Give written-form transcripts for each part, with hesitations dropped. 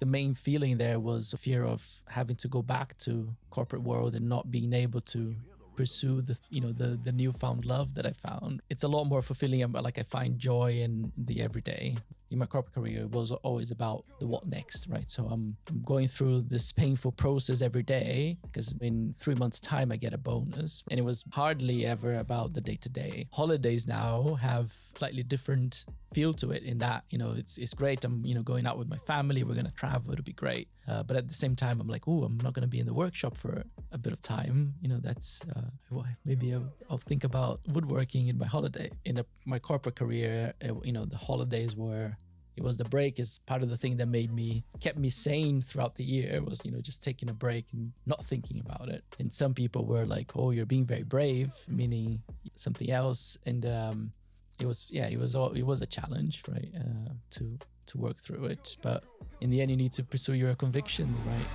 The main feeling there was a fear of having to go back to corporate world and not being able to pursue the newfound love that I found. It's a lot more fulfilling. Like I find joy in the everyday. In my corporate career, it was always about the what next, right? So I'm going through this painful process every day because in 3 months' time I get a bonus, and it was hardly ever about the day-to-day. Holidays now have slightly different feel to it in that, it's great. I'm, going out with my family. We're going to travel. It'll be great. But at the same time, I'm like, I'm not going to be in the workshop for a bit of time. That's maybe I'll think about woodworking in my holiday. In my corporate career, the holidays it was the break is part of the thing that kept me sane throughout the year was, just taking a break and not thinking about it. And some people were like, oh, you're being very brave, meaning something else. And it was a challenge, right, to work through it. But in the end, you need to pursue your convictions, right?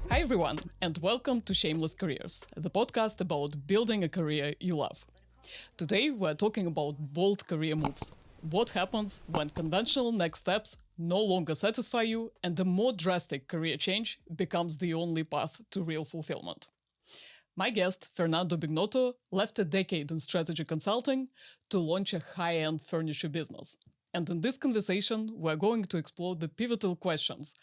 Hi everyone, and welcome to Shameless Careers, the podcast about building a career you love. Today we're talking about bold career moves. What happens when conventional next steps no longer satisfy you and a more drastic career change becomes the only path to real fulfillment. My guest, Fernando Bignotto, left a decade in strategy consulting to launch a high-end furniture business. And in this conversation, we're going to explore the pivotal questions.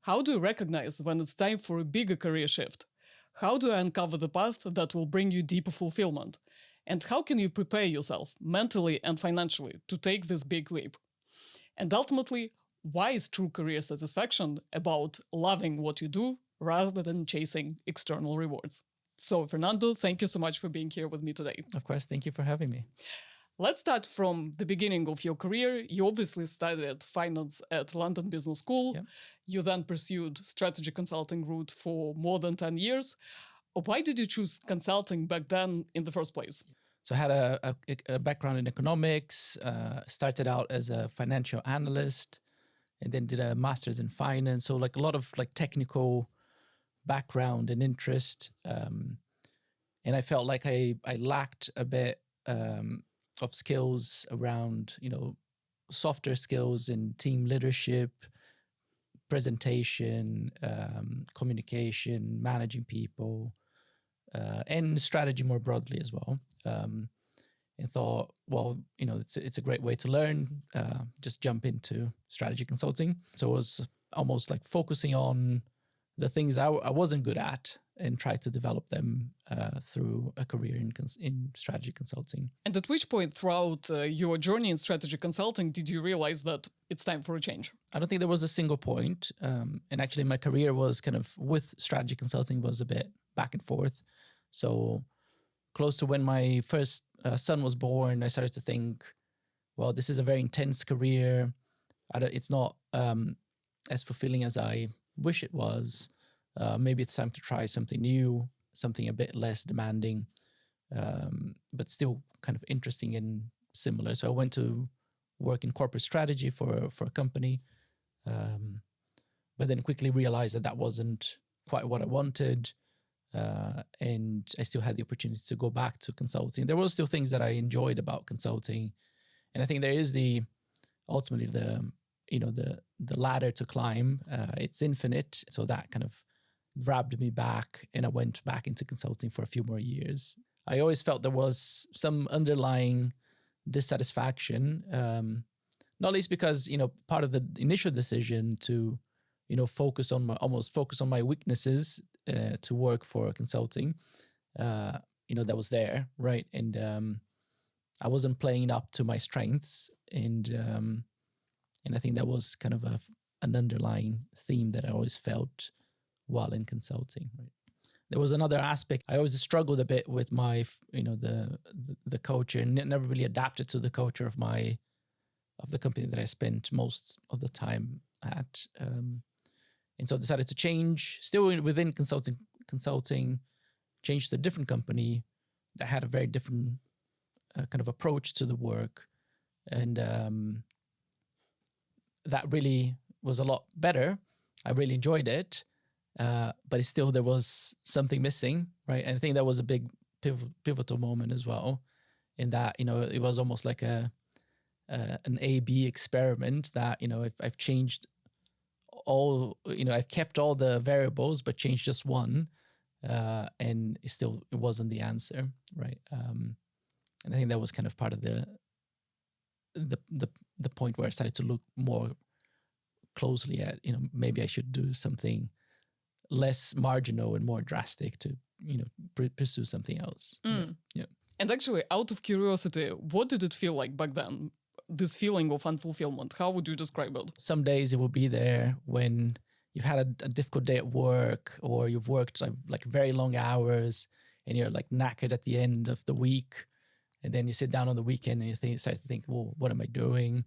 How do you recognize when it's time for a bigger career shift? How do I uncover the path that will bring you deeper fulfillment? And how can you prepare yourself mentally and financially to take this big leap? And ultimately, why is true career satisfaction about loving what you do rather than chasing external rewards? So, Fernando, thank you so much for being here with me today. Of course, thank you for having me. Let's start from the beginning of your career. You obviously studied finance at London Business School. Yep. You then pursued strategy consulting route for more than 10 years. Why did you choose consulting back then in the first place? So I had a background in economics, started out as a financial analyst, and then did a master's in finance. So like a lot of like technical background and interest. And I felt like I lacked a bit of skills around, softer skills in team leadership, presentation, communication, managing people, and strategy more broadly as well. And thought, well, it's a great way to learn, just jump into strategy consulting. So it was almost like focusing on the things I wasn't good at and try to develop them through a career in strategy consulting. And at which point throughout your journey in strategy consulting did you realize that it's time for a change? I don't think there was a single point. And actually my career was kind of with strategy consulting was a bit back and forth. So close to when my first son was born, I started to think, well, this is a very intense career. It's not as fulfilling as I wish it was. Maybe it's time to try something new, something a bit less demanding, but still kind of interesting and similar. So I went to work in corporate strategy for a company, but then quickly realized that wasn't quite what I wanted. And I still had the opportunity to go back to consulting. There were still things that I enjoyed about consulting. And I think there is ultimately the ladder to climb. It's infinite. So that kind of grabbed me back and I went back into consulting for a few more years. I always felt there was some underlying dissatisfaction, not least because, part of the initial decision to, focus on my weaknesses to work for consulting, that was there, right? And I wasn't playing up to my strengths. And I think that was kind of an underlying theme that I always felt while in consulting, right? There was another aspect. I always struggled a bit with my, the culture, and never really adapted to the culture of the company that I spent most of the time at. And so I decided to change, still within consulting, change to a different company that had a very different kind of approach to the work. And that really was a lot better. I really enjoyed it. But there was something missing, right? And I think that was a big pivotal moment as well. in that, it was almost like an A/B experiment that, I've changed I've kept all the variables, but changed just one, and it wasn't the answer, right? And I think that was kind of part of the point where I started to look more closely at, maybe I should do something less marginal and more drastic to, pursue something else. Yeah. And actually, out of curiosity, what did it feel like back then? This feeling of unfulfillment, how would you describe it? Some days it will be there when you've had a difficult day at work, or you've worked like very long hours and you're like knackered at the end of the week. And then you sit down on the weekend and you start to think, well, what am I doing?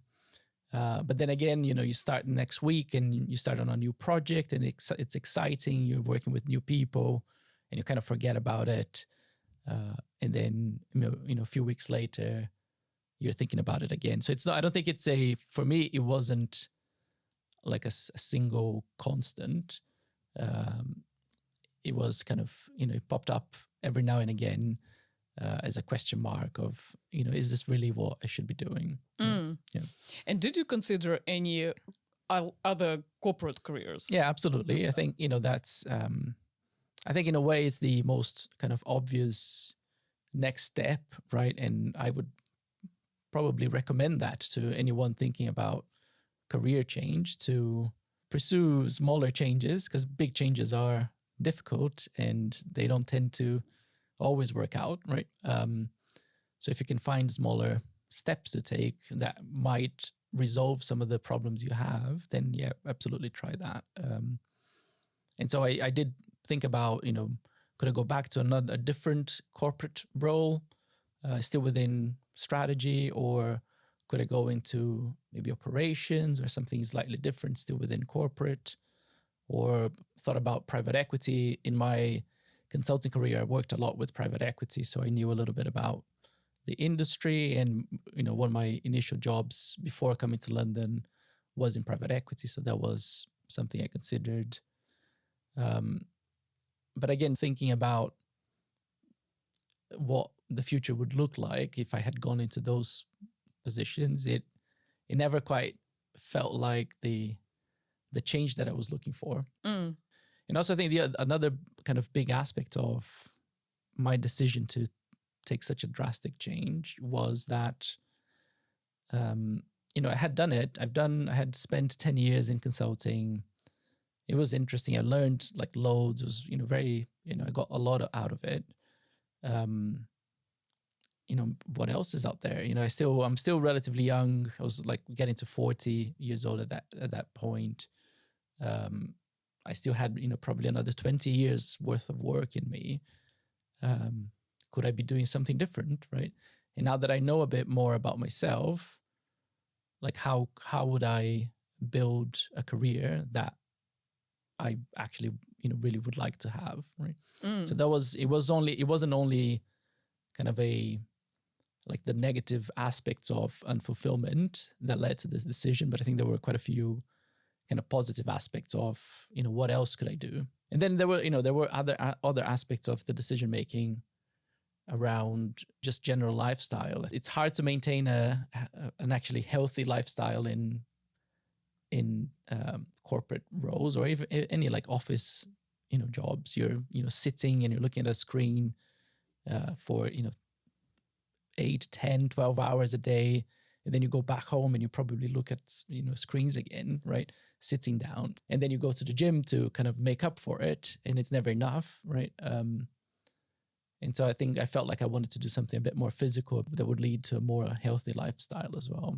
But then again, you start next week and you start on a new project and it's exciting. You're working with new people and you kind of forget about it. And then, a few weeks later, you're thinking about it again. So I don't think for me, it wasn't like a single constant. It was kind of, it popped up every now and again as a question mark of, is this really what I should be doing? Yeah. And did you consider any other corporate careers? Yeah, absolutely. I think, that's, I think in a way it's the most kind of obvious next step, right? And I would probably recommend that to anyone thinking about career change, to pursue smaller changes, because big changes are difficult and they don't tend to always work out, right? So if you can find smaller steps to take that might resolve some of the problems you have, then yeah, absolutely try that. And so I did think about, could I go back to a different corporate role, still within strategy, or could I go into maybe operations or something slightly different, still within corporate? Or thought about private equity. In my consulting career, I worked a lot with private equity, so I knew a little bit about the industry. And one of my initial jobs before coming to London was in private equity, so that was something I considered. But again, thinking about what the future would look like if I had gone into those positions, it never quite felt like the change that I was looking for. And also I think another kind of big aspect of my decision to take such a drastic change was that, I had done it. I had spent 10 years in consulting. It was interesting. I learned like loads. It was, very, I got a lot out of it. What else is out there? I'm still relatively young. I was like getting to 40 years old at that point. I still had, probably another 20 years worth of work in me. Could I be doing something different, right? And now that I know a bit more about myself, like how would I build a career that I actually, really would like to have, right? So it wasn't only kind of like the negative aspects of unfulfillment that led to this decision, but I think there were quite a few kind of positive aspects of, what else could I do? And then there were other aspects of the decision making around just general lifestyle. It's hard to maintain an actually healthy lifestyle in corporate roles or even any like office, jobs. You're, sitting and you're looking at a screen for, 8, 10, 12 hours a day. And then you go back home and you probably look at, screens again, right? Sitting down. And then you go to the gym to kind of make up for it. And it's never enough, right? And so I felt like I wanted to do something a bit more physical that would lead to a more healthy lifestyle as well.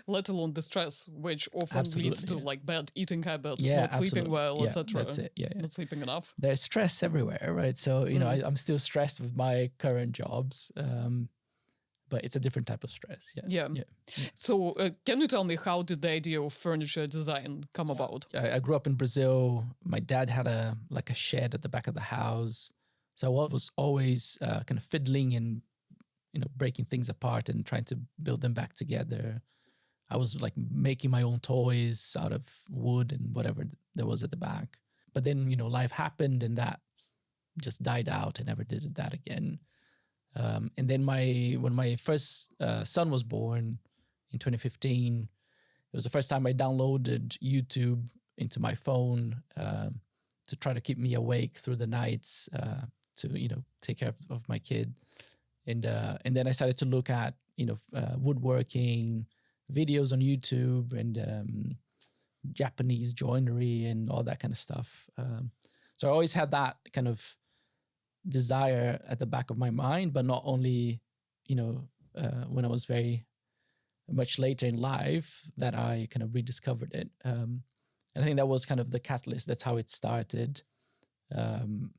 Let alone the stress, which often leads to like bad eating habits, Yeah, not sleeping well, etc. That's it. Yeah. Not sleeping enough. There's stress everywhere, right? So, I'm still stressed with my current jobs. But it's a different type of stress. Yeah. So can you tell me, how did the idea of furniture design come about? I grew up in Brazil. My dad had a shed at the back of the house. So I was always kind of fiddling and, breaking things apart and trying to build them back together. I was like making my own toys out of wood and whatever there was at the back. But then, life happened and that just died out. I never did that again. And then when my first son was born in 2015, it was the first time I downloaded YouTube into my phone to try to keep me awake through the nights to take care of my kid. And then I started to look at woodworking videos on YouTube and Japanese joinery and all that kind of stuff. So I always had that kind of desire at the back of my mind, but not only when I was very much later in life that I kind of rediscovered it. And I think that was kind of the catalyst. That's how it started. And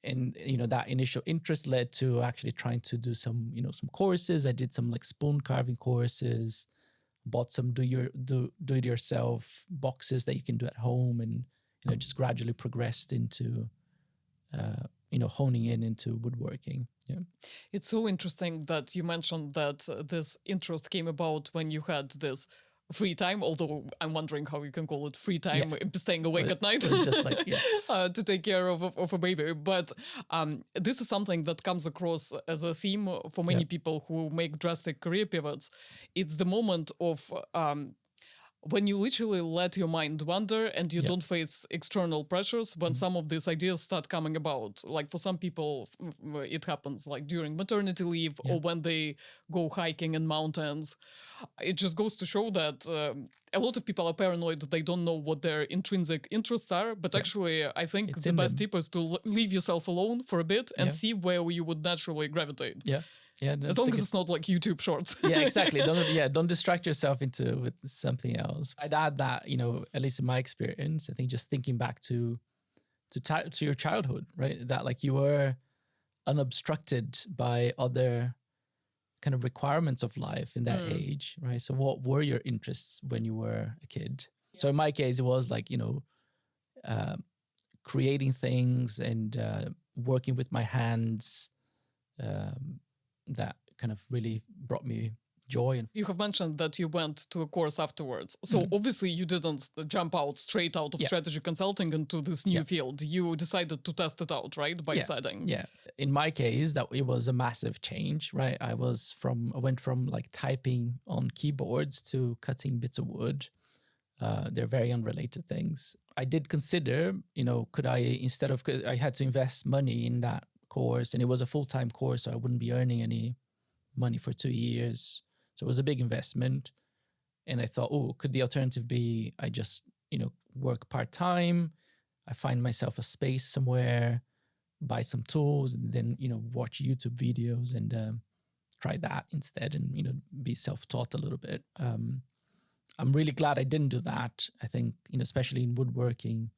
that initial interest led to actually trying to do some courses. I did some like spoon carving courses, bought some do it yourself boxes that you can do at home, and just gradually progressed into honing into woodworking. Yeah, it's so interesting that you mentioned that this interest came about when you had this free time, although I'm wondering how you can call it free time, staying awake at night. It's just like, to take care of a baby. But this is something that comes across as a theme for many people who make drastic career pivots. It's the moment of when you literally let your mind wander and you don't face external pressures, when some of these ideas start coming about. Like for some people, it happens like during maternity leave or when they go hiking in mountains. It just goes to show that a lot of people are paranoid. They don't know what their intrinsic interests are. But actually, I think the best tip is to leave yourself alone for a bit and see where you would naturally gravitate. Yeah. Yeah, as long as it's not like YouTube shorts. Yeah, exactly. Don't distract yourself with something else. I'd add that, at least in my experience, I think just thinking back to your childhood, right? That like you were unobstructed by other kind of requirements of life in that age, right? So what were your interests when you were a kid? So in my case, it was like, creating things and working with my hands, that kind of really brought me joy. And you have mentioned that you went to a course afterwards. So obviously you didn't jump out straight out of strategy consulting into this new field. You decided to test it out, right? By studying. Yeah. In my case, that it was a massive change, right? I went from like typing on keyboards to cutting bits of wood. They're very unrelated things. I did consider, could I, I had to invest money in that course, and it was a full-time course, so I wouldn't be earning any money for 2 years. So it was a big investment. And I thought, could the alternative be I just, work part-time, I find myself a space somewhere, buy some tools, and then, watch YouTube videos and try that instead and, be self-taught a little bit. I'm really glad I didn't do that. I think, especially in woodworking,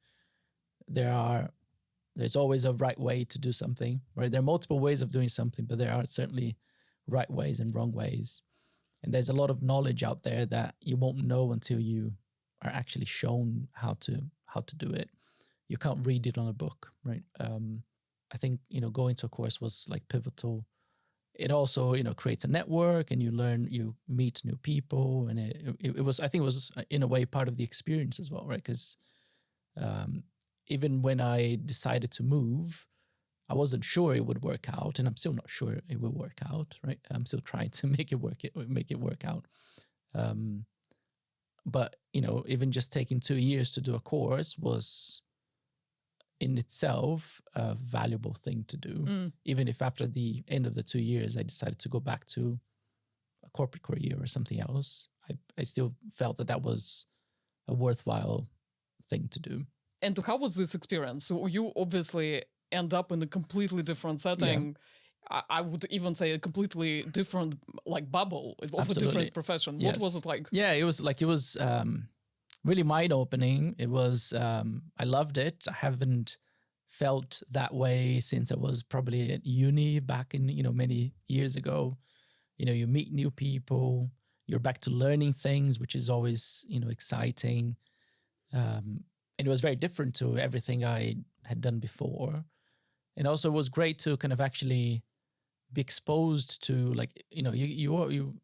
there's always a right way to do something, right? There are multiple ways of doing something, but there are certainly right ways and wrong ways. And there's a lot of knowledge out there that you won't know until you are actually shown how to do it. You can't read it on a book, right? I think, going to a course was like pivotal. It also, creates a network, and you meet new people. And it was, I think it was in a way part of the experience as well, right? Because even when I decided to move, I wasn't sure it would work out, and I'm still not sure it will work out, right? I'm still trying to make it work out. But, even just taking 2 years to do a course was in itself a valuable thing to do. Even if after the end of the 2 years, I decided to go back to a corporate career or something else, I still felt that was a worthwhile thing to do. And how was this experience? So you obviously end up in a completely different setting. Yeah. I would even say a completely different like bubble of Absolutely. A different profession. Yes. What was it like? Yeah, it was really mind-opening. It was, I loved it. I haven't felt that way since I was probably at uni back in, many years ago. You meet new people, you're back to learning things, which is always, exciting. And it was very different to everything I had done before. And also it was great to kind of actually be exposed to, like, you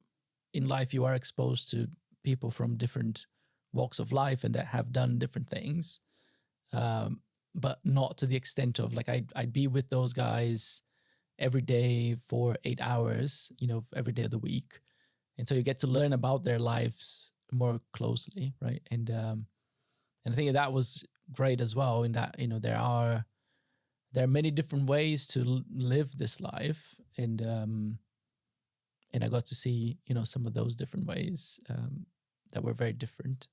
in life, you are exposed to people from different walks of life and that have done different things, but not to the extent of like, I'd be with those guys every day for 8 hours, every day of the week. And so you get to learn about their lives more closely, right? And I think that was great as well, in that, there are many different ways to live this life. And I got to see, some of those different ways that were very different.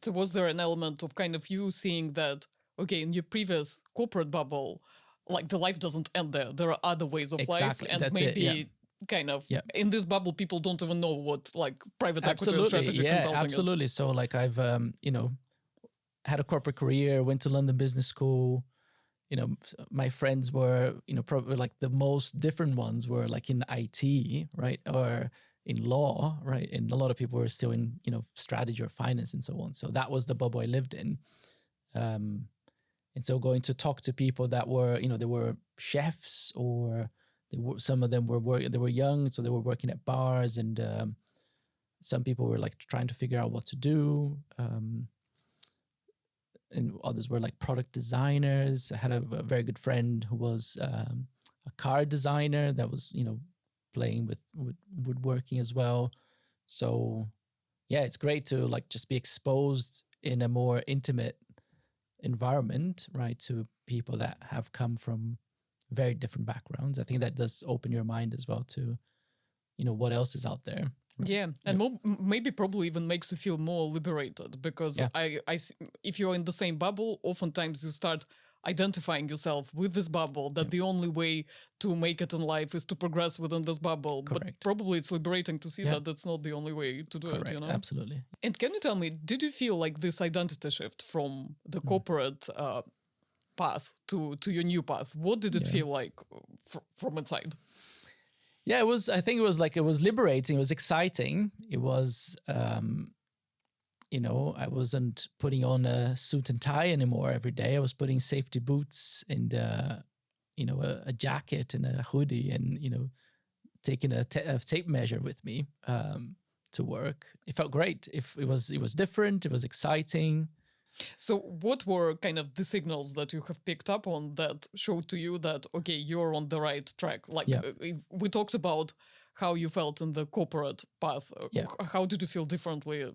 So was there an element of kind of you seeing that, okay, in your previous corporate bubble, like the life doesn't end there. There are other ways of life, and that's maybe kind of in this bubble, people don't even know what like private equity or strategy consulting absolutely. is. So like I've had a corporate career, went to London Business School. My friends were probably like the most different ones were like in IT, right, or in law, right, and a lot of people were still in strategy or finance and so on. So that was the bubble I lived in. And so going to talk to people that were, they were chefs, or some of them they were young, so they were working at bars, and some people were like trying to figure out what to do, and others were like product designers. I had a very good friend who was a car designer that was, playing with woodworking as well. So yeah, it's great to like just be exposed in a more intimate environment, right, to people that have come from very different backgrounds. I think that does open your mind as well to, what else is out there. Right? Yeah, and maybe probably even makes you feel more liberated, because if you're in the same bubble, oftentimes you start identifying yourself with this bubble, that the only way to make it in life is to progress within this bubble. Correct. But probably it's liberating to see that that's not the only way to do it, Absolutely. And can you tell me, did you feel like this identity shift from the corporate path to your new path? What did it feel like from inside? Yeah, I think it was liberating. It was exciting. It was, I wasn't putting on a suit and tie anymore every day. I was putting safety boots and, a jacket and a hoodie, and, taking a tape measure with me to work. It felt great. It was different. It was exciting. So what were kind of the signals that you have picked up on that showed to you that, okay, you're on the right track? Like we talked about how you felt in the corporate path. How did you feel differently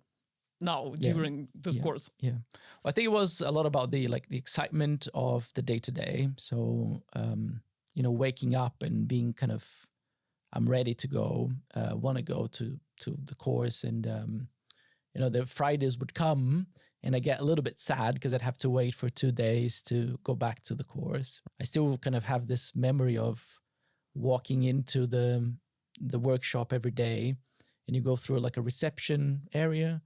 now during this course? Yeah, well, I think it was a lot about the excitement of the day to day. So, waking up and being kind of, I'm ready to go, want to go to the course. And, the Fridays would come and I get a little bit sad because I'd have to wait for 2 days to go back to the course. I still kind of have this memory of walking into the workshop every day, and you go through like a reception area,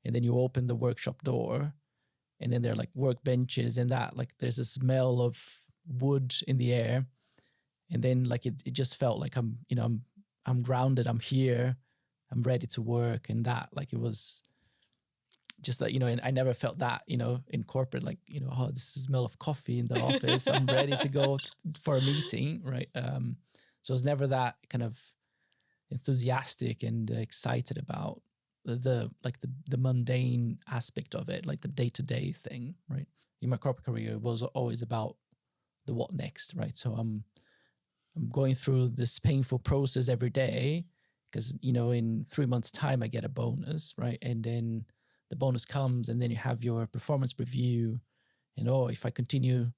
and then you open the workshop door, and then there are like work benches, and that like there's a smell of wood in the air. And then like it just felt like I'm grounded, I'm here, I'm ready to work. And that like it was just that, and I never felt that, in corporate, like, oh, this is the smell of coffee in the office. I'm ready to go for a meeting, right? So I was never that kind of enthusiastic and excited about the mundane aspect of it, like the day-to-day thing, right? In my corporate career, it was always about the what next, right? So I'm going through this painful process every day because, in 3 months' time, I get a bonus, right? And then the bonus comes, and then you have your performance review, and if I continue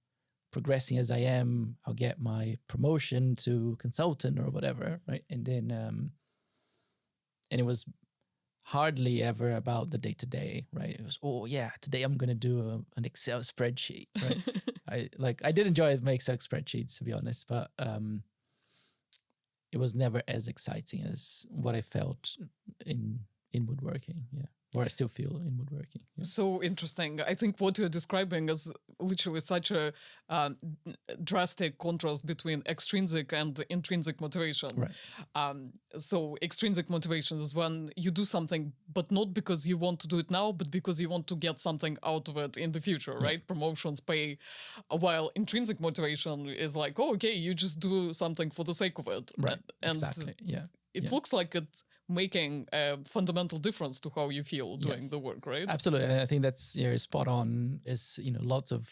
progressing as I am, I'll get my promotion to consultant or whatever, right? And then, and it was hardly ever about the day-to-day, right? It was, today I'm going to do an Excel spreadsheet, right? I did enjoy my Excel spreadsheets, to be honest, but it was never as exciting as what I felt in woodworking, or I still feel in woodworking. Yeah. So interesting. I think what you're describing is literally such a drastic contrast between extrinsic and intrinsic motivation. Right. So extrinsic motivation is when you do something, but not because you want to do it now, but because you want to get something out of it in the future, right? Promotions, pay. While intrinsic motivation is like, you just do something for the sake of it. Right. And exactly. Yeah. It looks like it's making a fundamental difference to how you feel doing the work, right? Absolutely. I think that's spot on. Is lots of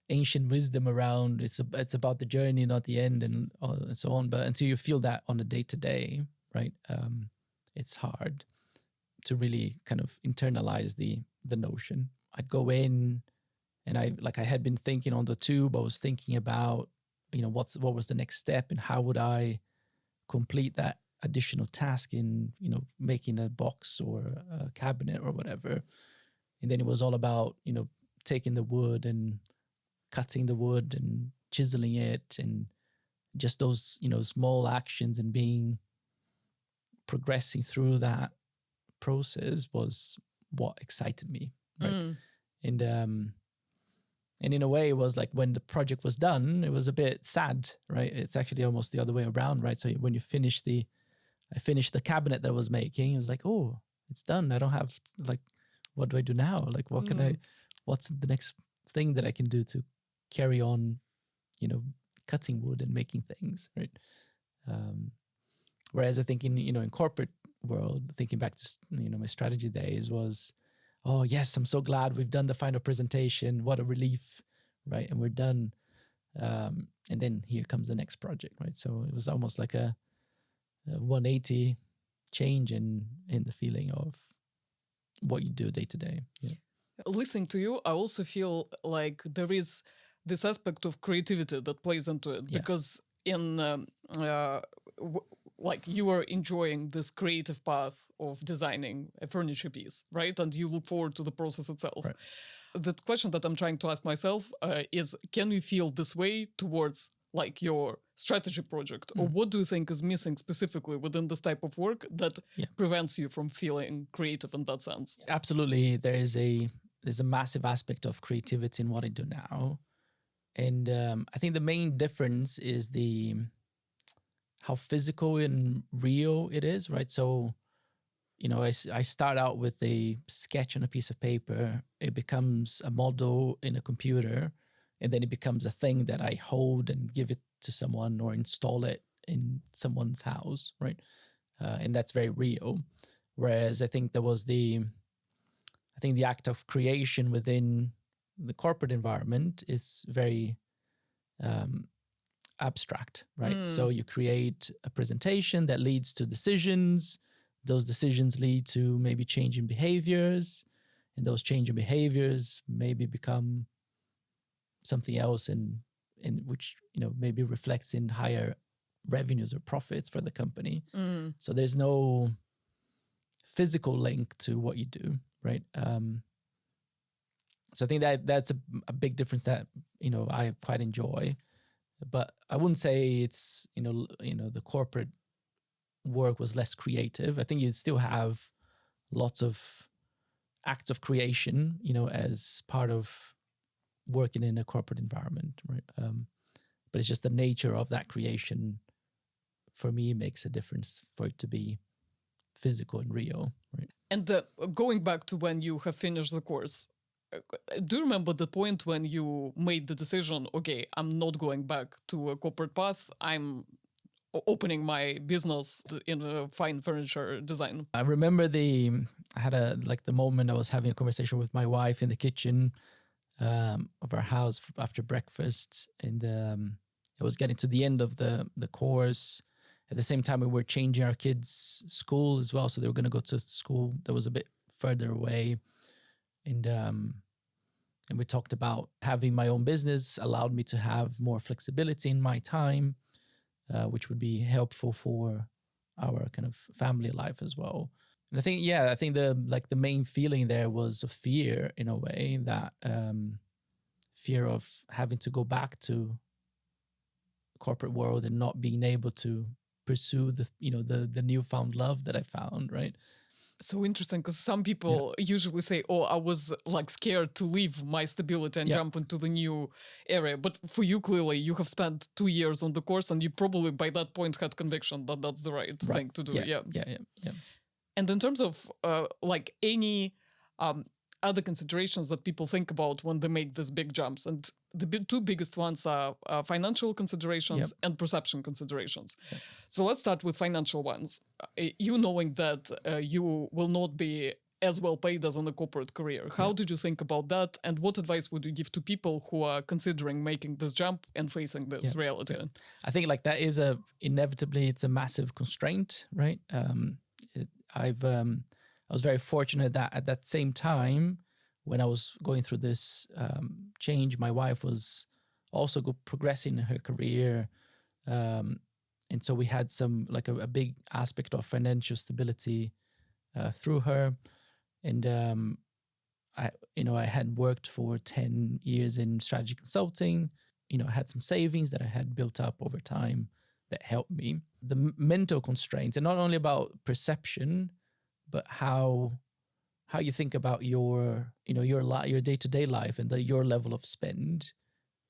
ancient wisdom around it's about the journey, not the end, and so on. But until you feel that on a day-to-day, right, it's hard to really kind of internalize the notion. I'd go in and I had been thinking on the tube. I was thinking about, what was the next step and how would I complete that additional task in, making a box or a cabinet or whatever. And then it was all about, taking the wood and cutting the wood and chiseling it, and just those, small actions, and progressing through that process was what excited me, right? And in a way, it was like when the project was done, it was a bit sad, right? It's actually almost the other way around, right? So when you I finished the cabinet that I was making, it was like, oh, it's done. I don't have, like, what do I do now? Like, what's the next thing that I can do to carry on, cutting wood and making things, right? Whereas I think in corporate world, thinking back to, my strategy days was, oh yes, I'm so glad we've done the final presentation. What a relief, right? And we're done. And then here comes the next project, right? So it was almost like a 180 change in the feeling of what you do day to day. Yeah. Listening to you, I also feel like there is this aspect of creativity that plays into it, because in like you are enjoying this creative path of designing a furniture piece, right? And you look forward to the process itself. Right. The question that I'm trying to ask myself is, can you feel this way towards like your strategy project? Or what do you think is missing specifically within this type of work that prevents you from feeling creative in that sense? Absolutely. There's a massive aspect of creativity in what I do now. And I think the main difference is how physical and real it is, right? So, I start out with a sketch on a piece of paper. It becomes a model in a computer, and then it becomes a thing that I hold and give it to someone or install it in someone's house, right? And that's very real. Whereas I think the act of creation within the corporate environment is very abstract, right? So you create a presentation that leads to decisions. Those decisions lead to maybe changing behaviors, and those changing behaviors maybe become something else, and which maybe reflects in higher revenues or profits for the company. So there's no physical link to what you do, right? So I think that's a big difference that I quite enjoy. But I wouldn't say it's the corporate work was less creative. I think you still have lots of acts of creation, as part of working in a corporate environment, right? But it's just the nature of that creation, for me, makes a difference for it to be physical and real, right? And going back to when you have finished the course, do you remember the point when you made the decision, okay, I'm not going back to a corporate path, I'm opening my business in fine furniture design? I remember I had the moment I was having a conversation with my wife in the kitchen of our house after breakfast, and it was getting to the end of the course. At the same time, we were changing our kids' school as well, so they were going to go to school that was a bit further away. And we talked about having my own business allowed me to have more flexibility in my time, which would be helpful for our kind of family life as well. And I think the main feeling there was a fear, in a way, that fear of having to go back to corporate world and not being able to pursue the newfound love that I found, right? So interesting, because some people usually say, oh, I was like scared to leave my stability and jump into the new area. But for you, clearly, you have spent 2 years on the course, and you probably by that point had conviction that that's the right thing to do. Yeah. And in terms of like any other considerations that people think about when they make these big jumps, and the two biggest ones are financial considerations and perception considerations. So let's start with financial ones. You knowing that you will not be as well paid as in a corporate career. How did you think about that? And what advice would you give to people who are considering making this jump and facing this reality? Yeah. I think like that is inevitably it's a massive constraint, right? I was very fortunate that at that same time, when I was going through this change, my wife was also progressing in her career. And so we had some like a big aspect of financial stability through her. And I had worked for 10 years in strategy consulting. I had some savings that I had built up over time that helped me. The mental constraints, and not only about perception, but how you think about your day-to-day life and your level of spend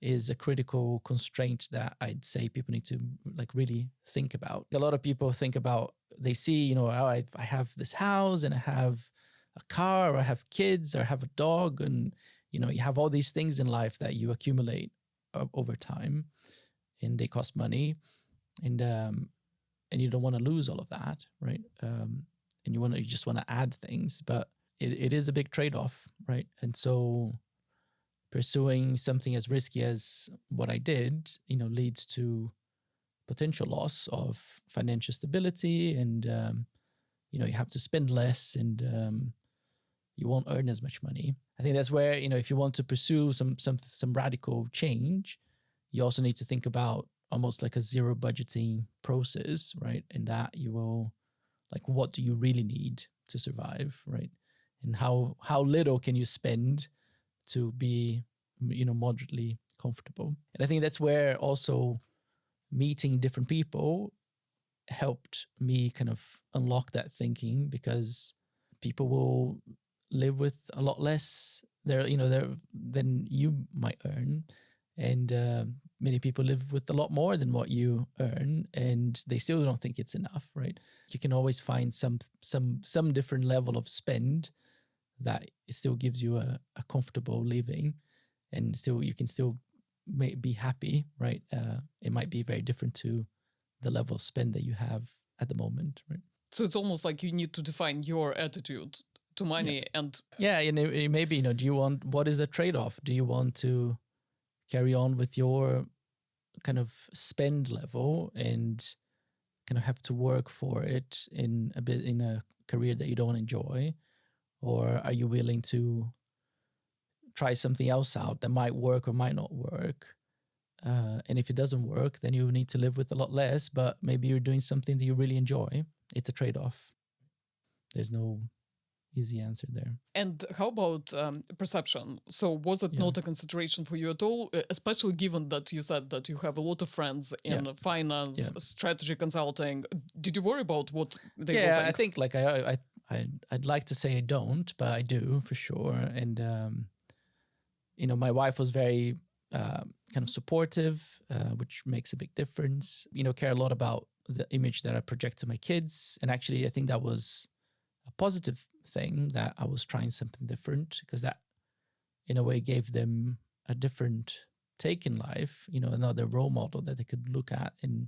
is a critical constraint that I'd say people need to like really think about. A lot of people think about, they see, I have this house and I have a car, or I have kids, or I have a dog, and you have all these things in life that you accumulate over time, and they cost money, and you don't want to lose all of that, right? And you just want to add things, but it is a big trade-off, right? And so pursuing something as risky as what I did, leads to potential loss of financial stability, and you have to spend less, and you won't earn as much money. I think that's where if you want to pursue some radical change, you also need to think about almost like a zero budgeting process, right? And that you will like, what do you really need to survive, right? And how little can you spend to be, moderately comfortable. And I think that's where also meeting different people helped me kind of unlock that thinking, because people will live with a lot less than you might earn. And many people live with a lot more than what you earn, and they still don't think it's enough, right? You can always find some different level of spend that still gives you a comfortable living, and you can still be happy, right? It might be very different to the level of spend that you have at the moment, right? So it's almost like you need to define your attitude to money. And maybe what is the trade-off? Do you want to carry on with your kind of spend level and kind of have to work for it in a career that you don't enjoy? Or are you willing to try something else out that might work or might not work? And if it doesn't work, then you need to live with a lot less, but maybe you're doing something that you really enjoy. It's a trade-off. There's no easy answer there. And how about perception? So was it not a consideration for you at all, especially given that you said that you have a lot of friends in finance, strategy consulting? Did you worry about what they will think? I think like I'd like to say I don't, but I do for sure. And, my wife was very kind of supportive, which makes a big difference. Care a lot about the image that I project to my kids. And actually, I think that was a positive thing, that I was trying something different, because that in a way gave them a different take in life, another role model that they could look at. And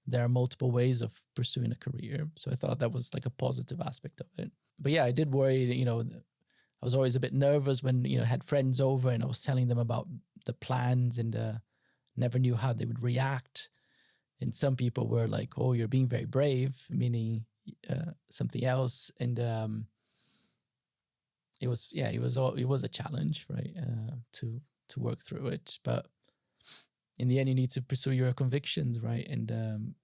there are multiple ways of pursuing a career. So I thought that was like a positive aspect of it. But I did worry that, I was always a bit nervous when, I had friends over and I was telling them about the plans, and never knew how they would react. And some people were like, "Oh, you're being very brave," meaning something else. And it was a challenge, right? To work through it. But in the end, you need to pursue your convictions, right? And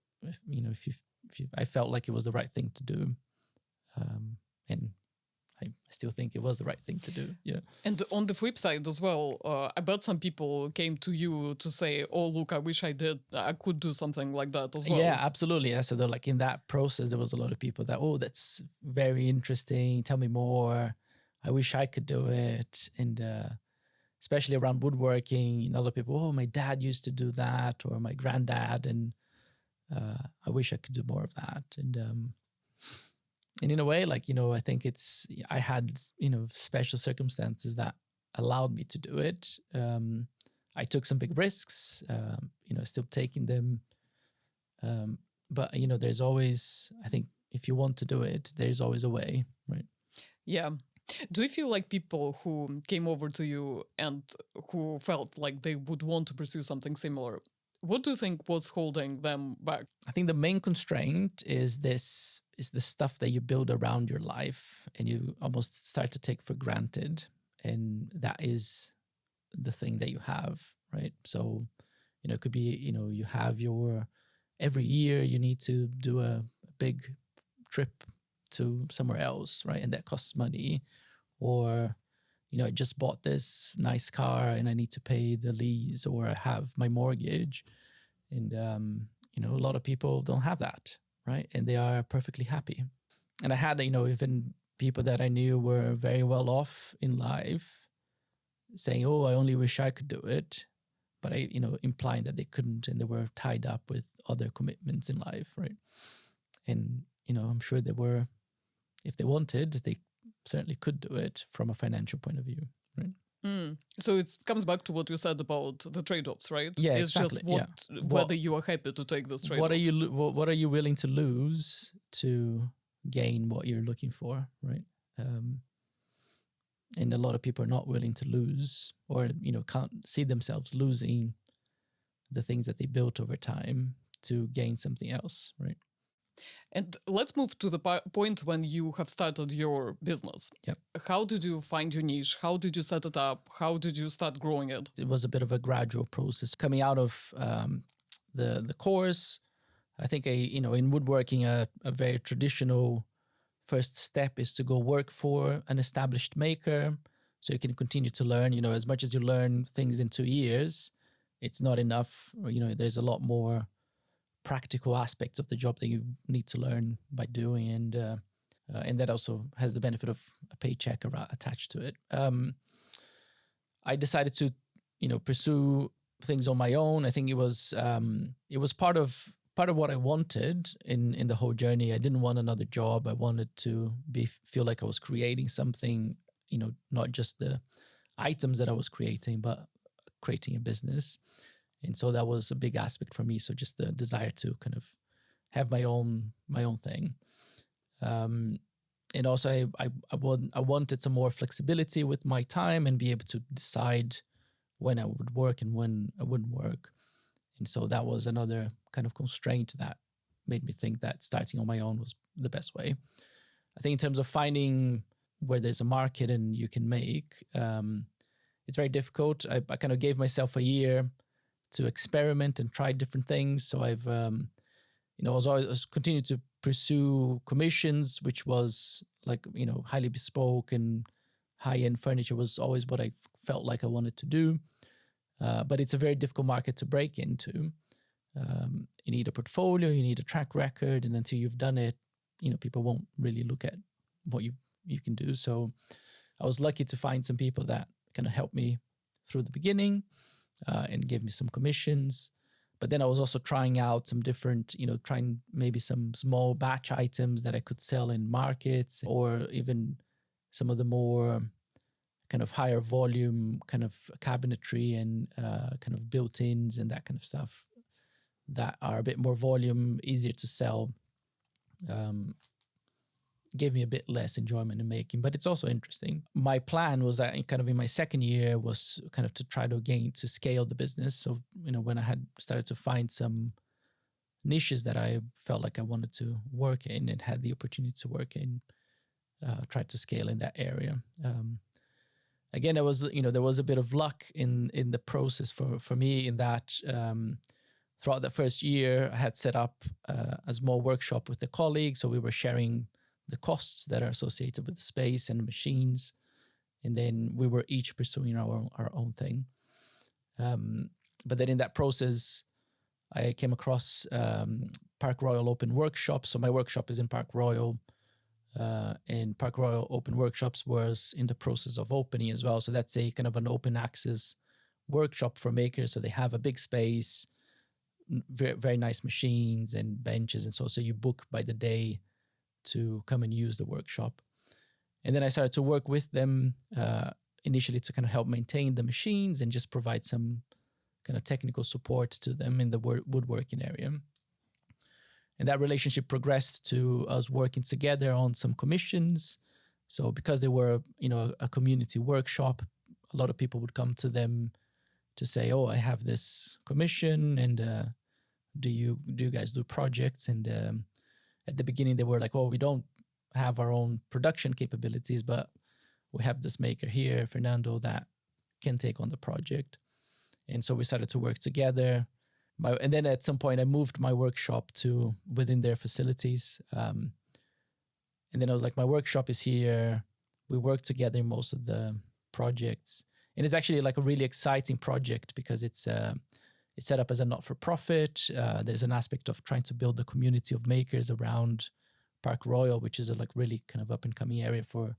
I felt like it was the right thing to do, and I still think it was the right thing to do. Yeah. And on the flip side as well, I bet some people came to you to say, "Oh, look, I wish I could do something like that as well." Yeah, absolutely. Yeah. So like in that process, there was a lot of people that, "Oh, that's very interesting. Tell me more. I wish I could do it." And especially around woodworking, a lot of people, "Oh, my dad used to do that," or "my granddad," and I wish I could do more of that. And in a way, like, I think I had, special circumstances that allowed me to do it. I took some big risks, still taking them. But, there's always, I think if you want to do it, there's always a way, right? Yeah. Do you feel like people who came over to you and who felt like they would want to pursue something similar, what do you think was holding them back? I think the main constraint is the stuff that you build around your life and you almost start to take for granted. And that is the thing that you have, right? So, it could be, you have every year you need to do a big trip to somewhere else, right? And that costs money. Or, I just bought this nice car and I need to pay the lease, or I have my mortgage. And, a lot of people don't have that, right? And they are perfectly happy. And I had, even people that I knew were very well off in life saying, oh, I only wish I could do it. But implying that they couldn't and they were tied up with other commitments in life, right? And, I'm sure they were, if they wanted, they certainly could do it from a financial point of view, right? So it comes back to what you said about the trade-offs, right? Yeah, it's exactly. just whether you are happy to take this trade-off. What are you willing to lose to gain what you're looking for, right? And a lot of people are not willing to lose, or can't see themselves losing the things that they built over time to gain something else, right? And let's move to the point when you have started your business. Yep. How did you find your niche? How did you set it up? How did you start growing it? It was a bit of a gradual process. Coming out of the course, I think in woodworking, a very traditional first step is to go work for an established maker, so you can continue to learn. As much as you learn things in 2 years, it's not enough. There's a lot more practical aspects of the job that you need to learn by doing, and that also has the benefit of a paycheck attached to it. I decided to pursue things on my own. I think it was part of what I wanted in the whole journey. I didn't want another job. I wanted to feel like I was creating something, not just the items that I was creating, but creating a business. And so that was a big aspect for me. So just the desire to kind of have my own thing. And also I wanted some more flexibility with my time and be able to decide when I would work and when I wouldn't work. And so that was another kind of constraint that made me think that starting on my own was the best way. I think in terms of finding where there's a market and you can make, it's very difficult. I kind of gave myself a year to experiment and try different things. So I've, I was continuing to pursue commissions, which was like, highly bespoke and high-end furniture was always what I felt like I wanted to do. But it's a very difficult market to break into. You need a portfolio, you need a track record, and until you've done it, people won't really look at what you can do. So I was lucky to find some people that kind of helped me through the beginning and gave me some commissions. But then I was also trying out some different, trying maybe some small batch items that I could sell in markets, or even some of the more kind of higher volume kind of cabinetry and kind of built-ins and that kind of stuff that are a bit more volume, easier to sell. Gave me a bit less enjoyment in making, but it's also interesting. My plan was that kind of in my second year was kind of to try to scale the business. So, when I had started to find some niches that I felt like I wanted to work in and had the opportunity to work in, try to scale in that area. Again, there was a bit of luck in the process for me in that throughout the first year, I had set up a small workshop with a colleague. So we were sharing the costs that are associated with the space and machines. And then we were each pursuing our own thing. But then in that process, I came across Park Royal Open Workshops. So my workshop is in Park Royal. And Park Royal Open Workshops was in the process of opening as well. So that's a kind of an open access workshop for makers. So they have a big space, very, very nice machines and benches. And so you book by the day to come and use the workshop. And then I started to work with them initially to kind of help maintain the machines and just provide some kind of technical support to them in the woodworking area. And that relationship progressed to us working together on some commissions. So because they were, a community workshop, a lot of people would come to them to say, "Oh, I have this commission, and do you guys do projects?" And at the beginning, they were like, "Oh, we don't have our own production capabilities, but we have this maker here, Fernando, that can take on the project." And so we started to work together. And then at some point, I moved my workshop to within their facilities. And then I was like, my workshop is here. We work together in most of the projects. And it's actually like a really exciting project because it's set up as a not-for-profit. There's an aspect of trying to build the community of makers around Park Royal, which is a like really kind of up-and-coming area for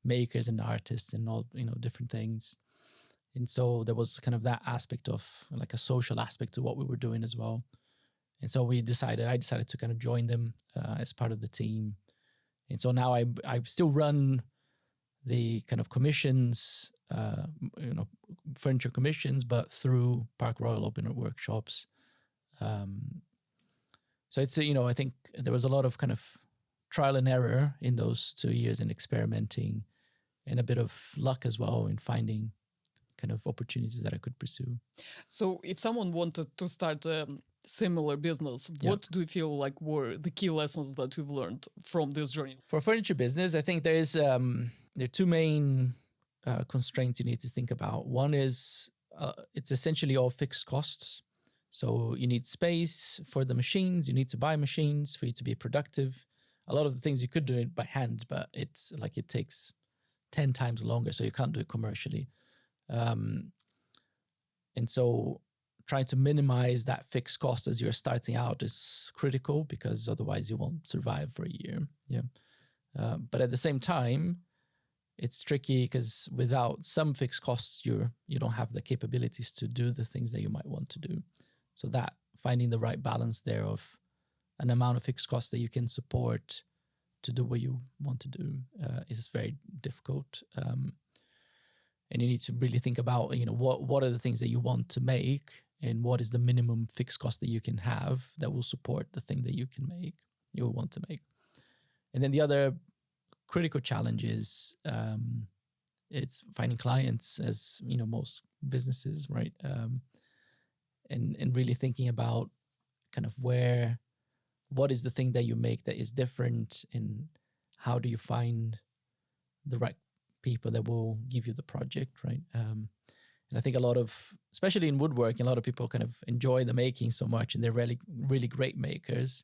makers and artists and all, different things. And so there was kind of that aspect of like a social aspect to what we were doing as well. And so I decided to kind of join them as part of the team. And so now I still run the kind of commissions, furniture commissions, but through Park Royal Open Air Workshops. So it's, I think there was a lot of kind of trial and error in those 2 years and experimenting, and a bit of luck as well in finding kind of opportunities that I could pursue. So if someone wanted to start a similar business, what do you feel like were the key lessons that you've learned from this journey? For furniture business, I think there are two main constraints you need to think about. One is it's essentially all fixed costs. So you need space for the machines. You need to buy machines for you to be productive. A lot of the things you could do it by hand, but it's like it takes 10 times longer, so you can't do it commercially. And so trying to minimize that fixed cost as you're starting out is critical, because otherwise you won't survive for a year. But at the same time, it's tricky because without some fixed costs, you don't have the capabilities to do the things that you might want to do. So that finding the right balance there of an amount of fixed costs that you can support to do what you want to do is very difficult. And you need to really think about, what are the things that you want to make, and what is the minimum fixed cost that you can have that will support the thing that you want to make. And then the other critical challenge is it's finding clients, as most businesses, right? And really thinking about kind of what is the thing that you make that is different, and how do you find the right people that will give you the project, right? And I think especially in woodworking, a lot of people kind of enjoy the making so much, and they're really, really great makers,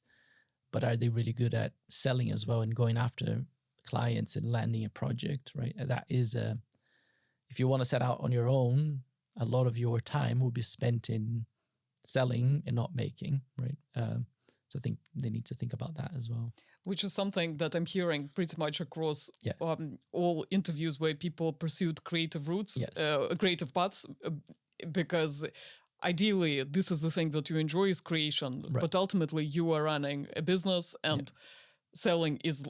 but are they really good at selling as well and going after clients and landing a project, right? And that is if you want to set out on your own, a lot of your time will be spent in selling and not making, right? So I think they need to think about that as well. Which is something that I'm hearing pretty much across all interviews where people pursued creative routes, creative paths, because ideally this is the thing that you enjoy is creation, right. But ultimately you are running a business, and selling is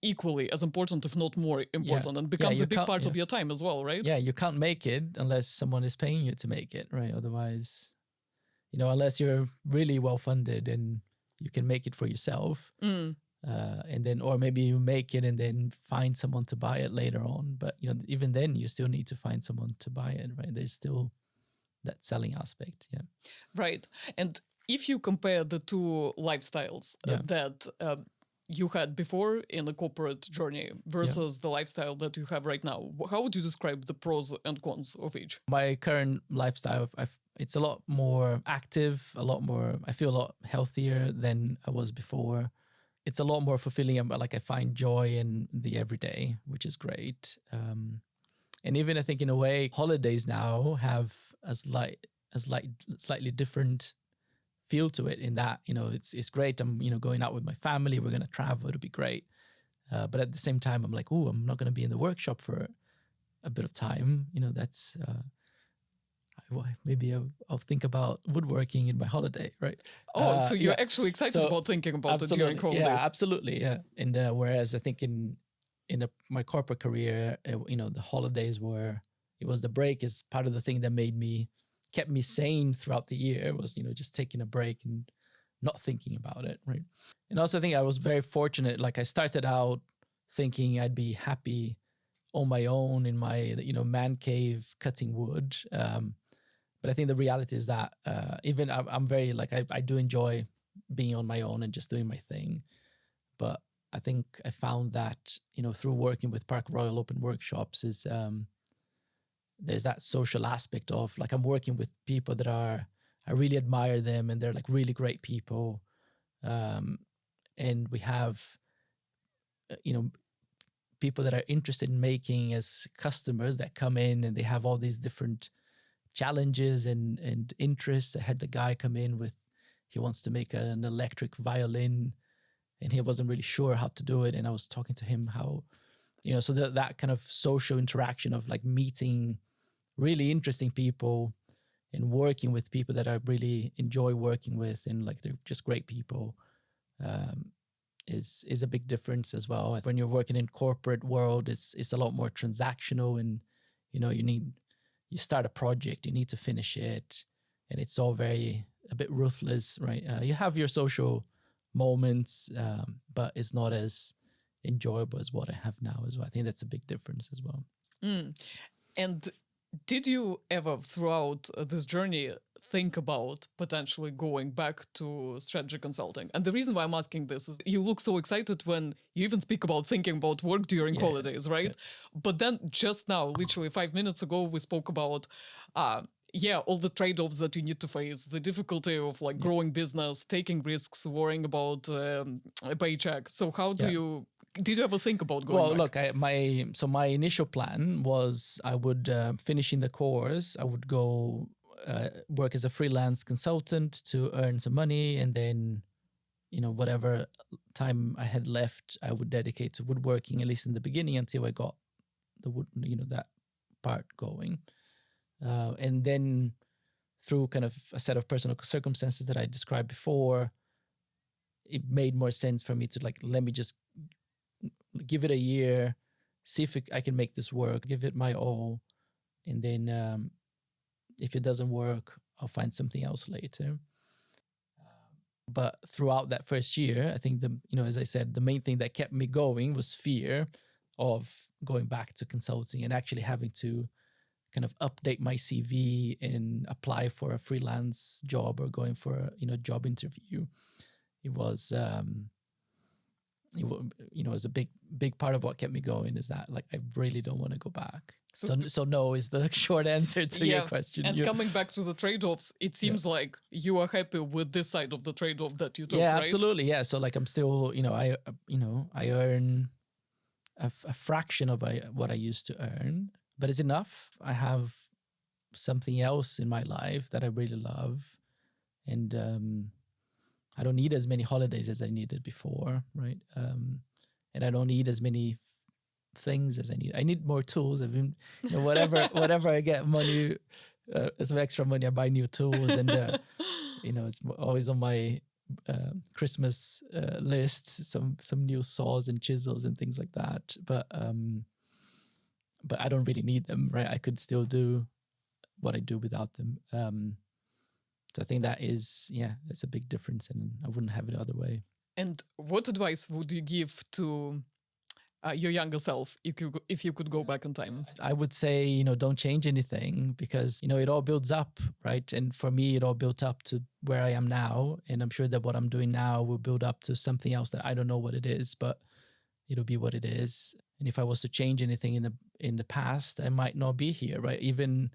equally as important, if not more important, and becomes a big part of your time as well, right? Yeah, you can't make it unless someone is paying you to make it, right? Otherwise, unless you're really well funded and you can make it for yourself, and then, or maybe you make it and then find someone to buy it later on. But even then, you still need to find someone to buy it, right? There's still that selling aspect, right. And if you compare the two lifestyles that you had before in the corporate journey versus the lifestyle that you have right now, how would you describe the pros and cons of each? My current lifestyle, it's a lot more active, I feel a lot healthier than I was before. It's a lot more fulfilling. I find joy in the everyday, which is great. And even I think in a way, holidays now have a slightly different feel to it, in that, it's great. I'm, going out with my family. We're going to travel. It'll be great. But at the same time, I'm like, I'm not going to be in the workshop for a bit of time. That's... maybe I'll think about woodworking in my holiday, right? So you're actually excited about thinking about it during holidays. Yeah, absolutely, yeah. And whereas I think in my corporate career, the holidays it was the break is part of the thing that kept me sane throughout the year, was, just taking a break and not thinking about it, right? And also I think I was very fortunate. Like I started out thinking I'd be happy on my own in my, man cave cutting wood. But I think the reality is that even I'm very like, I do enjoy being on my own and just doing my thing. But I think I found that, through working with Park Royal Open Workshops is there's that social aspect of like, I'm working with people that I really admire them and they're like really great people. And we have, people that are interested in making as customers that come in and they have all these different challenges and interests. I had the guy come in with, he wants to make an electric violin and he wasn't really sure how to do it. And I was talking to him how, so that kind of social interaction of like meeting really interesting people and working with people that I really enjoy working with and like they're just great people is a big difference as well. When you're working in corporate world, it's a lot more transactional and, you start a project, you need to finish it and it's all a bit ruthless, right? You have your social moments, but it's not as enjoyable as what I have now as well. I think that's a big difference as well. And did you ever throughout this journey think about potentially going back to strategy consulting? And the reason why I'm asking this is you look so excited when you even speak about thinking about work during holidays, right? Yeah. But then just now, literally 5 minutes ago, we spoke about all the trade-offs that you need to face, the difficulty of like growing business, taking risks, worrying about a paycheck. So how did you ever think about going back? Look, my initial plan was I would finish in the course, I would go work as a freelance consultant to earn some money, and then, whatever time I had left, I would dedicate to woodworking, at least in the beginning, until I got the wood, that part going. And then through kind of a set of personal circumstances that I described before, it made more sense for me to like, let me just give it a year, see if I can make this work, give it my all. And then if it doesn't work, I'll find something else later. But throughout that first year, I think as I said, the main thing that kept me going was fear of going back to consulting and actually having to kind of update my CV and apply for a freelance job or going for a job interview. It was a big part of what kept me going is that like I really don't want to go back. So no is the short answer to your question. And coming back to the trade-offs, it seems like you are happy with this side of the trade-off that you took, yeah, right? absolutely. Yeah. So like I'm still, I earn a fraction of what I used to earn, but it's enough. I have something else in my life that I really love. And I don't need as many holidays as I needed before, right? And I don't need as many things as I need. I need more tools. I mean, whatever I get money, some extra money, I buy new tools, and it's always on my Christmas list. Some new saws and chisels and things like that. But I don't really need them, right? I could still do what I do without them. So I think that's a big difference, and I wouldn't have it other way. And what advice would you give to your younger self if you could go back in time? I would say, don't change anything because, it all builds up, right? And for me, it all built up to where I am now. And I'm sure that what I'm doing now will build up to something else that I don't know what it is, but it'll be what it is. And if I was to change anything in the past, I might not be here, right? Even,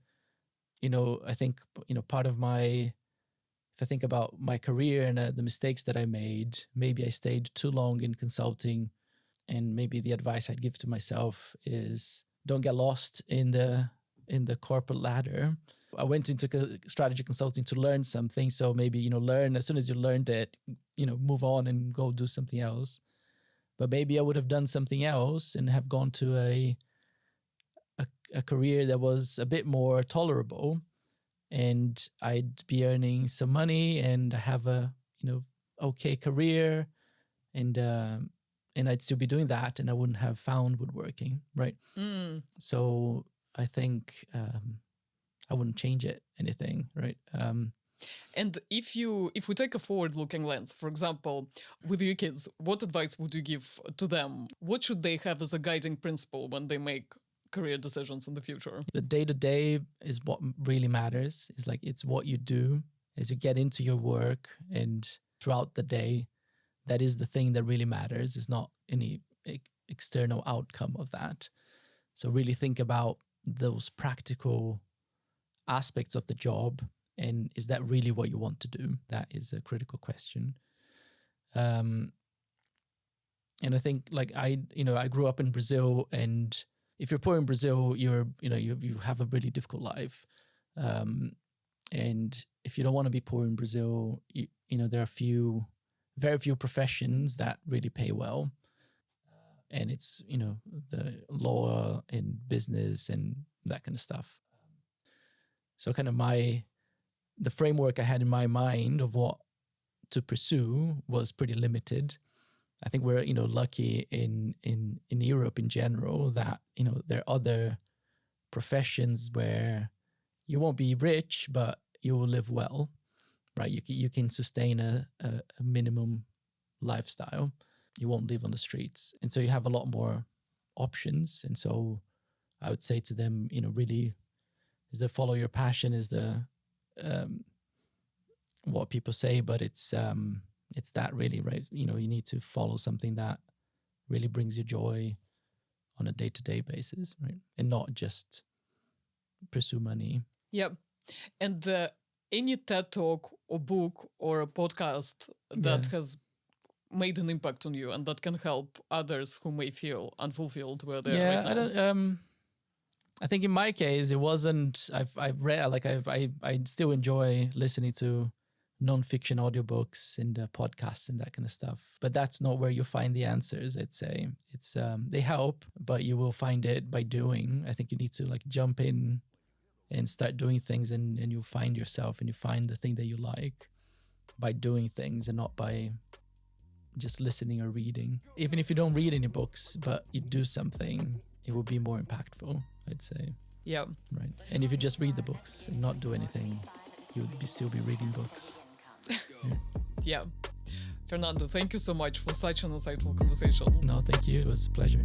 I think, part of if I think about my career and the mistakes that I made, maybe I stayed too long in consulting. And maybe the advice I'd give to myself is don't get lost in the corporate ladder. I went into strategy consulting to learn something. So maybe, learn as soon as you learned it, move on and go do something else. But maybe I would have done something else and have gone to a career that was a bit more tolerable, and I'd be earning some money and have a okay career, and I'd still be doing that, and I wouldn't have found woodworking, right? So I think I wouldn't change anything, right? And if we take a forward-looking lens, for example, with your kids, what advice would you give to them? What should they have as a guiding principle when they make career decisions in the future? The day-to-day is what really matters. It's like, it's what you do as you get into your work and throughout the day. That is the thing that really matters. It's not any external outcome of that. So really think about those practical aspects of the job. And is that really what you want to do? That is a critical question. And I think, like, I grew up in Brazil, and if you're poor in Brazil, you have a really difficult life. And if you don't want to be poor in Brazil, there are very few professions that really pay well. And it's, the law and business and that kind of stuff. So kind of the framework I had in my mind of what to pursue was pretty limited. I think we're, lucky in Europe in general that, there are other professions where you won't be rich, but you will live well, right? You can sustain a minimum lifestyle. You won't live on the streets. And so you have a lot more options. And so I would say to them, really is the follow your passion is the, what people say, but it's that really, right? You need to follow something that really brings you joy on a day-to-day basis, right? And not just pursue money. Yep. And any TED Talk or book or a podcast that has made an impact on you and that can help others who may feel unfulfilled where they are right now? I think in my case, it wasn't. I've read, like, I still enjoy listening to non-fiction audiobooks and podcasts and that kind of stuff. But that's not where you find the answers. I'd say it's they help, but you will find it by doing. I think you need to like jump in and start doing things, and you'll find yourself and you find the thing that you like by doing things and not by just listening or reading. Even if you don't read any books, but you do something, it will be more impactful, I'd say. Yeah. Right. And if you just read the books and not do anything, you would still be reading books. Yeah. Fernando, thank you so much for such an insightful conversation. No, thank you. It was a pleasure.